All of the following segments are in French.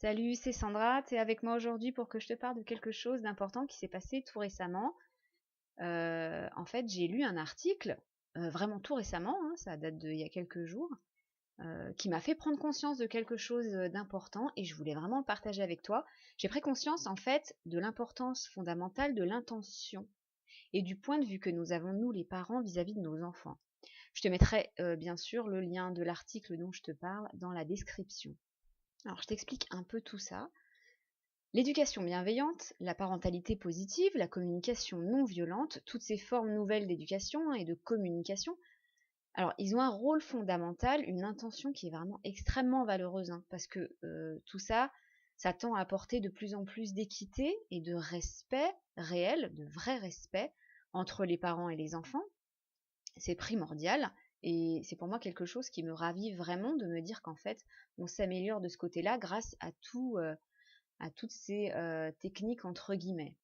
Salut, c'est Sandra, tu es avec moi aujourd'hui pour que je te parle de quelque chose d'important qui s'est passé tout récemment. En fait, j'ai lu un article, vraiment tout récemment, hein, ça date d'il y a quelques jours, qui m'a fait prendre conscience de quelque chose d'important et je voulais vraiment le partager avec toi. J'ai pris conscience en fait de l'importance fondamentale de l'intention et du point de vue que nous avons, nous les parents, vis-à-vis de nos enfants. Je te mettrai bien sûr le lien de l'article dont je te parle dans la description. Alors, je t'explique un peu tout ça. L'éducation bienveillante, la parentalité positive, la communication non violente, toutes ces formes nouvelles d'éducation et de communication, alors ils ont un rôle fondamental, une intention qui est vraiment extrêmement valeureuse, hein, parce que tout ça, ça tend à apporter de plus en plus d'équité et de respect réel, de vrai respect entre les parents et les enfants. C'est primordial et c'est pour moi quelque chose qui me ravit vraiment de me dire qu'en fait, on s'améliore de ce côté-là grâce à toutes ces techniques entre guillemets.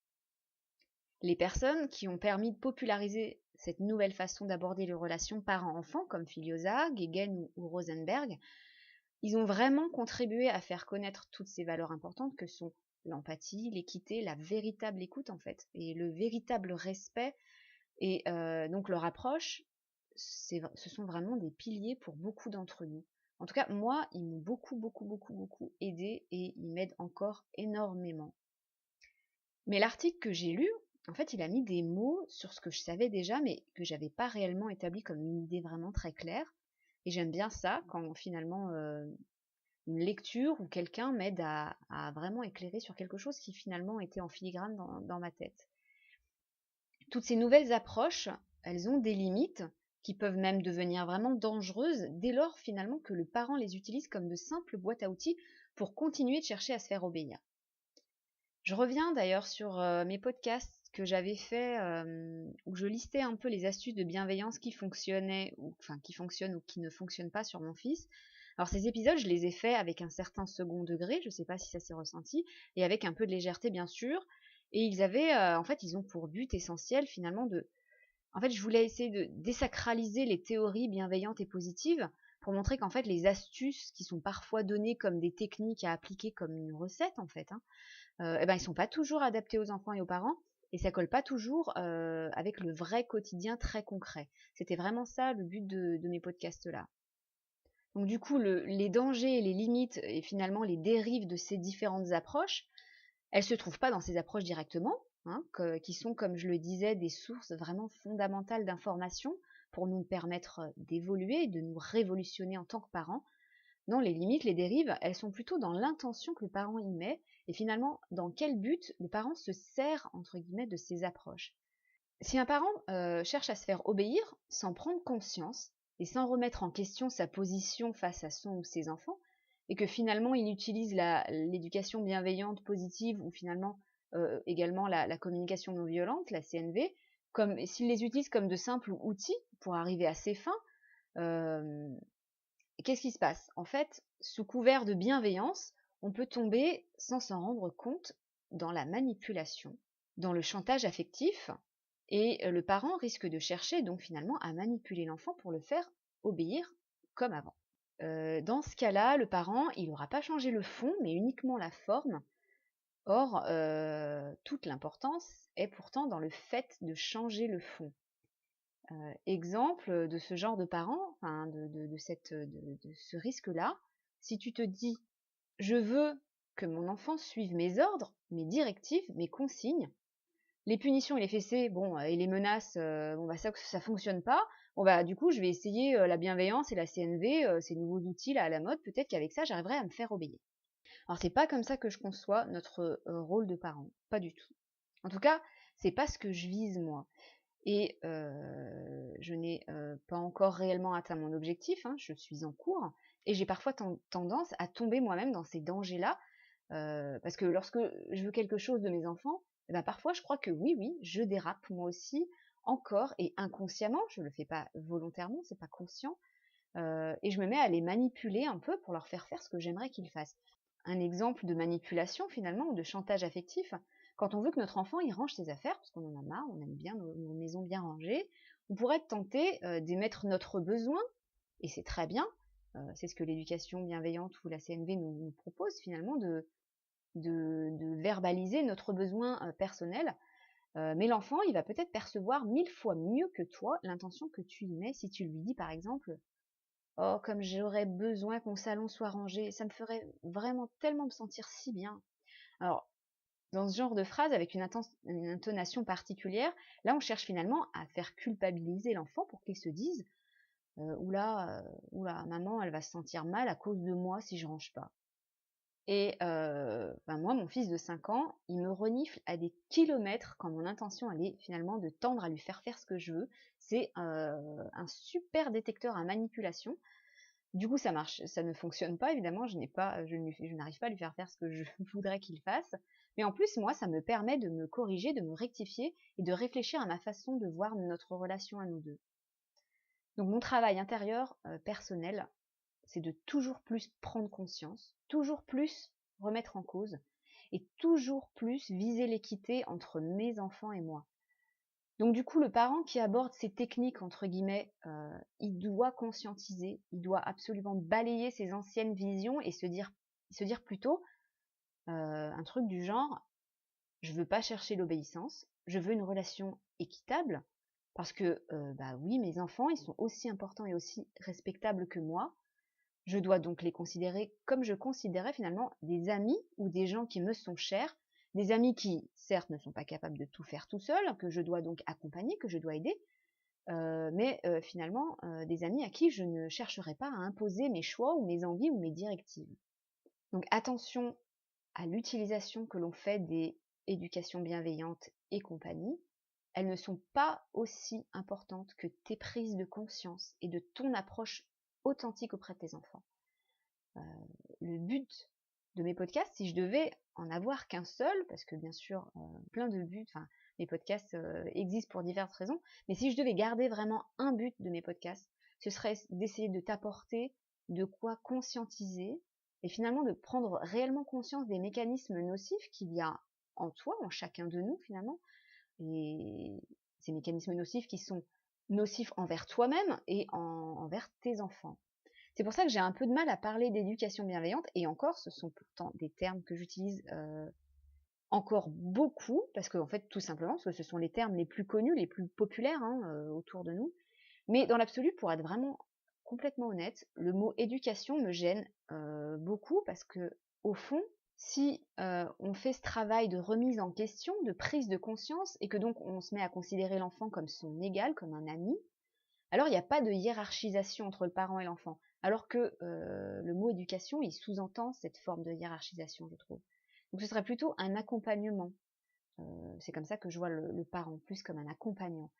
Les personnes qui ont permis de populariser cette nouvelle façon d'aborder les relations parents-enfants, comme Filiosa, Guéguen ou Rosenberg, ils ont vraiment contribué à faire connaître toutes ces valeurs importantes que sont l'empathie, l'équité, la véritable écoute en fait, et le véritable respect. Et donc leur approche, ce sont vraiment des piliers pour beaucoup d'entre nous. En tout cas, moi, ils m'ont beaucoup aidé et ils m'aident encore énormément. Mais l'article que j'ai lu, en fait, il a mis des mots sur ce que je savais déjà, mais que j'avais pas réellement établi comme une idée vraiment très claire. Et j'aime bien ça, quand finalement une lecture ou quelqu'un m'aide à vraiment éclairer sur quelque chose qui finalement était en filigrane dans ma tête. Toutes ces nouvelles approches, elles ont des limites qui peuvent même devenir vraiment dangereuses dès lors finalement que le parent les utilise comme de simples boîtes à outils pour continuer de chercher à se faire obéir. Je reviens d'ailleurs sur mes podcasts que j'avais fait où je listais un peu les astuces de bienveillance qui fonctionnaient ou enfin qui fonctionnent ou qui ne fonctionnent pas sur mon fils. Alors ces épisodes, je les ai faits avec un certain second degré, je ne sais pas si ça s'est ressenti, et avec un peu de légèreté bien sûr. Et ils avaient, en fait, ils ont pour but essentiel finalement de, en fait, je voulais essayer de désacraliser les théories bienveillantes et positives pour montrer qu'en fait les astuces qui sont parfois données comme des techniques à appliquer comme une recette en fait, hein, eh ben, ils sont pas toujours adaptés aux enfants et aux parents et ça colle pas toujours avec le vrai quotidien très concret. C'était vraiment ça le but de mes podcasts là. Donc du coup, les dangers, les limites et finalement les dérives de ces différentes approches, elles se trouvent pas dans ces approches directement, hein, qui sont, comme je le disais, des sources vraiment fondamentales d'informations pour nous permettre d'évoluer et de nous révolutionner en tant que parents. Non, les limites, les dérives, elles sont plutôt dans l'intention que le parent y met et finalement dans quel but le parent se sert, entre guillemets, de ces approches. Si un parent cherche à se faire obéir sans prendre conscience et sans remettre en question sa position face à son ou ses enfants, et que finalement il utilise l'éducation bienveillante, positive, ou finalement également la communication non violente, la CNV, comme s'il les utilise comme de simples outils pour arriver à ses fins, euh, qu'est-ce qui se passe? En fait, sous couvert de bienveillance, on peut tomber, sans s'en rendre compte, dans la manipulation, dans le chantage affectif, et le parent risque de chercher donc finalement à manipuler l'enfant pour le faire obéir comme avant. Dans ce cas-là, le parent, il n'aura pas changé le fond, mais uniquement la forme. Or, toute l'importance est pourtant dans le fait de changer le fond. Exemple de ce genre de parent, enfin de ce risque-là, si tu te dis je veux que mon enfant suive mes ordres, mes directives, mes consignes, les punitions et les fessées, bon, et les menaces, bon bah ça fonctionne pas. Bon bah du coup je vais essayer la bienveillance et la CNV, ces nouveaux outils là à la mode. Peut-être qu'avec ça j'arriverai à me faire obéir. Alors c'est pas comme ça que je conçois notre rôle de parent, pas du tout. En tout cas, c'est pas ce que je vise moi. Et je n'ai pas encore réellement atteint mon objectif, hein, je suis en cours, et j'ai parfois tendance à tomber moi-même dans ces dangers-là, parce que lorsque je veux quelque chose de mes enfants, eh ben parfois je crois que oui, je dérape moi aussi, encore et inconsciemment, je ne le fais pas volontairement, c'est pas conscient, et je me mets à les manipuler un peu pour leur faire faire ce que j'aimerais qu'ils fassent. Un exemple de manipulation finalement, ou de chantage affectif, quand on veut que notre enfant il range ses affaires, parce qu'on en a marre, on aime bien nos maisons bien rangées, on pourrait être tenté d'émettre notre besoin, et c'est très bien, c'est ce que l'éducation bienveillante ou la CNV nous propose finalement, de verbaliser notre besoin personnel. Mais l'enfant, il va peut-être percevoir 1000 fois mieux que toi l'intention que tu y mets si tu lui dis par exemple: «Oh, comme j'aurais besoin que mon salon soit rangé, ça me ferait vraiment tellement me sentir si bien». Alors, dans ce genre de phrase avec une intonation particulière, là on cherche finalement à faire culpabiliser l'enfant pour qu'il se dise oula, oula, maman elle va se sentir mal à cause de moi si je range pas. Et ben moi, mon fils de 5 ans, il me renifle à des kilomètres quand mon intention elle est finalement de tendre à lui faire faire ce que je veux. C'est un super détecteur à manipulation. Du coup, ça marche, ça ne fonctionne pas évidemment. Je n'arrive pas à lui faire faire ce que je voudrais qu'il fasse. Mais en plus, moi, ça me permet de me corriger, de me rectifier et de réfléchir à ma façon de voir notre relation à nous deux. Donc mon travail intérieur personnel, c'est de toujours plus prendre conscience, toujours plus remettre en cause et toujours plus viser l'équité entre mes enfants et moi. Donc du coup, le parent qui aborde ces techniques, entre guillemets, il doit conscientiser, il doit absolument balayer ses anciennes visions et se dire plutôt un truc du genre: je veux pas chercher l'obéissance, je veux une relation équitable, parce que, bah oui, mes enfants, ils sont aussi importants et aussi respectables que moi. Je dois donc les considérer comme je considérais finalement des amis ou des gens qui me sont chers, des amis qui, certes, ne sont pas capables de tout faire tout seuls, que je dois donc accompagner, que je dois aider, mais finalement des amis à qui je ne chercherai pas à imposer mes choix ou mes envies ou mes directives. Donc attention à l'utilisation que l'on fait des éducations bienveillantes et compagnie. Elles ne sont pas aussi importantes que tes prises de conscience et de ton approche authentique auprès de tes enfants. Le but de mes podcasts, si je devais en avoir qu'un seul, parce que bien sûr, plein de buts, enfin, mes podcasts existent pour diverses raisons, mais si je devais garder vraiment un but de mes podcasts, ce serait d'essayer de t'apporter de quoi conscientiser et finalement de prendre réellement conscience des mécanismes nocifs qu'il y a en toi, en chacun de nous finalement, et ces mécanismes nocifs qui sont nocifs envers toi-même et envers tes enfants. C'est pour ça que j'ai un peu de mal à parler d'éducation bienveillante, et encore, ce sont pourtant des termes que j'utilise encore beaucoup, parce que en fait, tout simplement, parce que ce sont les termes les plus connus, les plus populaires autour de nous. Mais dans l'absolu, pour être vraiment complètement honnête, le mot éducation me gêne beaucoup, parce que au fond, si on fait ce travail de remise en question, de prise de conscience, et que donc on se met à considérer l'enfant comme son égal, comme un ami, alors il n'y a pas de hiérarchisation entre le parent et l'enfant. Alors que le mot éducation, il sous-entend cette forme de hiérarchisation, je trouve. Donc ce serait plutôt un accompagnement. C'est comme ça que je vois le parent, plus comme un accompagnant.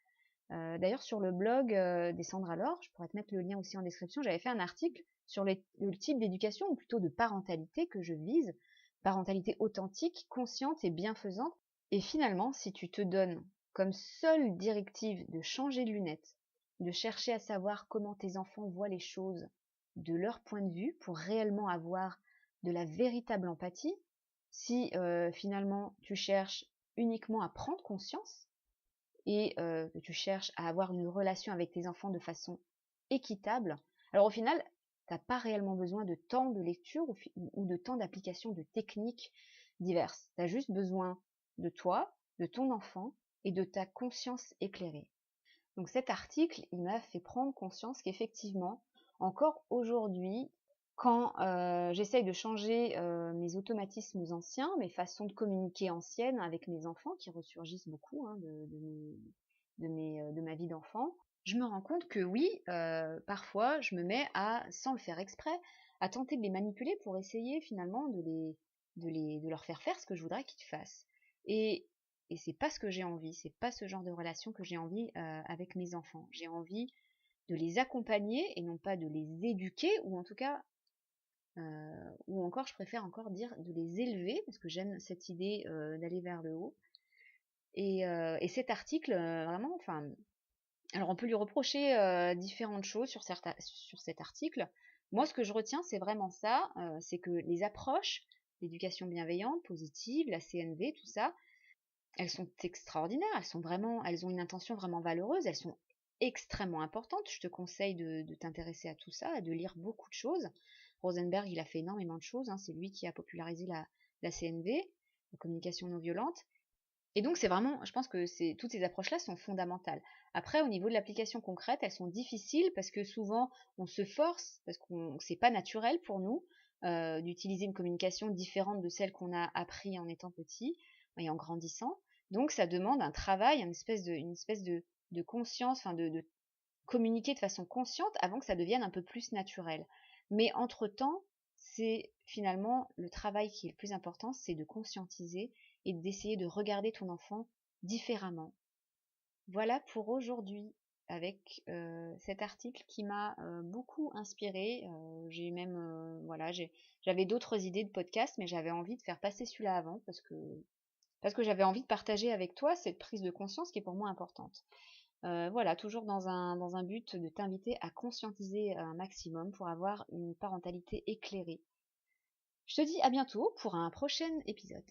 D'ailleurs, sur le blog des Sandra Laure, je pourrais te mettre le lien aussi en description, j'avais fait un article sur le type d'éducation, ou plutôt de parentalité que je vise. Parentalité authentique, consciente et bienfaisante. Et finalement, si tu te donnes comme seule directive de changer de lunettes, de chercher à savoir comment tes enfants voient les choses de leur point de vue pour réellement avoir de la véritable empathie, si finalement tu cherches uniquement à prendre conscience et que tu cherches à avoir une relation avec tes enfants de façon équitable, alors au final, tu n'as pas réellement besoin de temps de lecture ou de temps d'application de techniques diverses. Tu as juste besoin de toi, de ton enfant et de ta conscience éclairée. Donc cet article, il m'a fait prendre conscience qu'effectivement, encore aujourd'hui, quand j'essaye de changer mes automatismes anciens, mes façons de communiquer anciennes avec mes enfants, qui ressurgissent beaucoup de ma vie d'enfant, je me rends compte que oui, parfois, je me mets à, sans le faire exprès, à tenter de les manipuler pour essayer finalement de leur faire faire ce que je voudrais qu'ils fassent. Et c'est pas ce que j'ai envie, c'est pas ce genre de relation que j'ai envie avec mes enfants. J'ai envie de les accompagner et non pas de les éduquer, ou en tout cas, ou encore, je préfère encore dire de les élever, parce que j'aime cette idée d'aller vers le haut. Et cet article, vraiment, enfin, alors on peut lui reprocher différentes choses sur cet article. Moi, ce que je retiens, c'est vraiment ça, c'est que les approches, l'éducation bienveillante, positive, la CNV, tout ça, elles sont extraordinaires, elles ont une intention vraiment valeureuse, elles sont extrêmement importante. Je te conseille de t'intéresser à tout ça, de lire beaucoup de choses. Rosenberg, il a fait énormément de choses, hein. C'est lui qui a popularisé la CNV, la communication non violente. Et donc, c'est vraiment, je pense que toutes ces approches-là sont fondamentales. Après, au niveau de l'application concrète, elles sont difficiles parce que souvent, on se force, parce que c'est pas naturel pour nous d'utiliser une communication différente de celle qu'on a appris en étant petit et en grandissant. Donc, ça demande un travail, une espèce de conscience, enfin de communiquer de façon consciente avant que ça devienne un peu plus naturel. Mais entre-temps, c'est finalement le travail qui est le plus important, c'est de conscientiser et d'essayer de regarder ton enfant différemment. Voilà pour aujourd'hui avec cet article qui m'a beaucoup inspirée. J'ai même, voilà, j'avais d'autres idées de podcast, mais j'avais envie de faire passer celui-là avant parce que j'avais envie de partager avec toi cette prise de conscience qui est pour moi importante. Voilà, toujours dans un but de t'inviter à conscientiser un maximum pour avoir une parentalité éclairée. Je te dis à bientôt pour un prochain épisode.